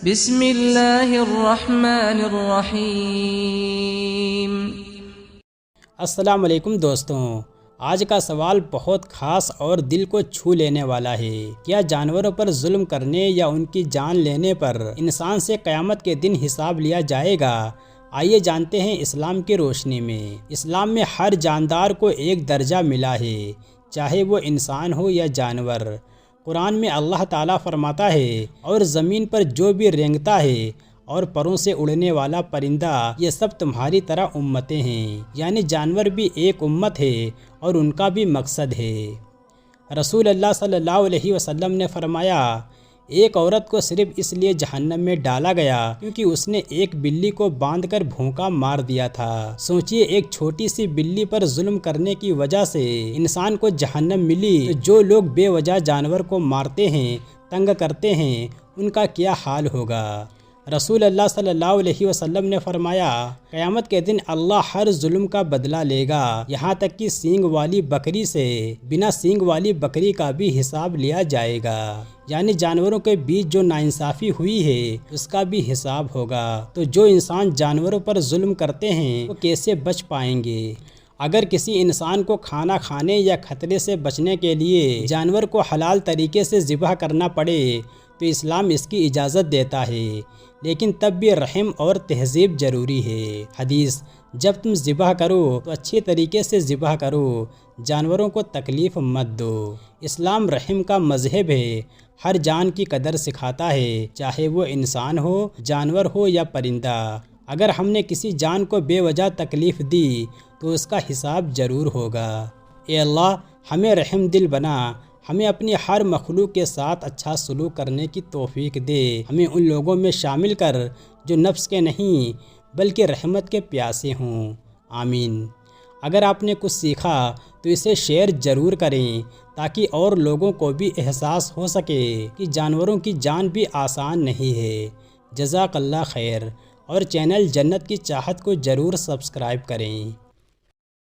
بسم اللہ الرحمن الرحیم۔ السلام علیکم دوستوں، آج کا سوال بہت خاص اور دل کو چھو لینے والا ہے۔ کیا جانوروں پر ظلم کرنے یا ان کی جان لینے پر انسان سے قیامت کے دن حساب لیا جائے گا؟ آئیے جانتے ہیں اسلام کی روشنی میں۔ اسلام میں ہر جاندار کو ایک درجہ ملا ہے، چاہے وہ انسان ہو یا جانور۔ قرآن میں اللہ تعالیٰ فرماتا ہے، اور زمین پر جو بھی رینگتا ہے اور پروں سے اڑنے والا پرندہ، یہ سب تمہاری طرح امتیں ہیں، یعنی جانور بھی ایک امت ہے اور ان کا بھی مقصد ہے۔ رسول اللہ صلی اللہ علیہ وسلم نے فرمایا، ایک عورت کو صرف اس لیے جہنم میں ڈالا گیا کیونکہ اس نے ایک بلی کو باندھ کر بھونکا مار دیا تھا۔ سوچئے، ایک چھوٹی سی بلی پر ظلم کرنے کی وجہ سے انسان کو جہنم ملی، تو جو لوگ بے وجہ جانور کو مارتے ہیں، تنگ کرتے ہیں، ان کا کیا حال ہوگا؟ رسول اللہ صلی اللہ علیہ وسلم نے فرمایا، قیامت کے دن اللہ ہر ظلم کا بدلہ لے گا، یہاں تک کہ سینگ والی بکری سے بنا سینگ والی بکری کا بھی حساب لیا جائے گا، یعنی جانوروں کے بیچ جو ناانصافی ہوئی ہے اس کا بھی حساب ہوگا۔ تو جو انسان جانوروں پر ظلم کرتے ہیں وہ کیسے بچ پائیں گے؟ اگر کسی انسان کو کھانا کھانے یا خطرے سے بچنے کے لیے جانور کو حلال طریقے سے ذبح کرنا پڑے تو اسلام اس کی اجازت دیتا ہے، لیکن تب بھی رحم اور تہذیب ضروری ہے۔ حدیث، جب تم ذبح کرو تو اچھے طریقے سے ذبح کرو، جانوروں کو تکلیف مت دو۔ اسلام رحم کا مذہب ہے، ہر جان کی قدر سکھاتا ہے، چاہے وہ انسان ہو، جانور ہو یا پرندہ۔ اگر ہم نے کسی جان کو بے وجہ تکلیف دی تو اس کا حساب ضرور ہوگا۔ اے اللہ، ہمیں رحم دل بنا، ہمیں اپنی ہر مخلوق کے ساتھ اچھا سلوک کرنے کی توفیق دے، ہمیں ان لوگوں میں شامل کر جو نفس کے نہیں بلکہ رحمت کے پیاسے ہوں، آمین۔ اگر آپ نے کچھ سیکھا تو اسے شیئر ضرور کریں تاکہ اور لوگوں کو بھی احساس ہو سکے کہ جانوروں کی جان بھی آسان نہیں ہے۔ جزاک اللہ خیر، اور چینل جنت کی چاہت کو ضرور سبسکرائب کریں۔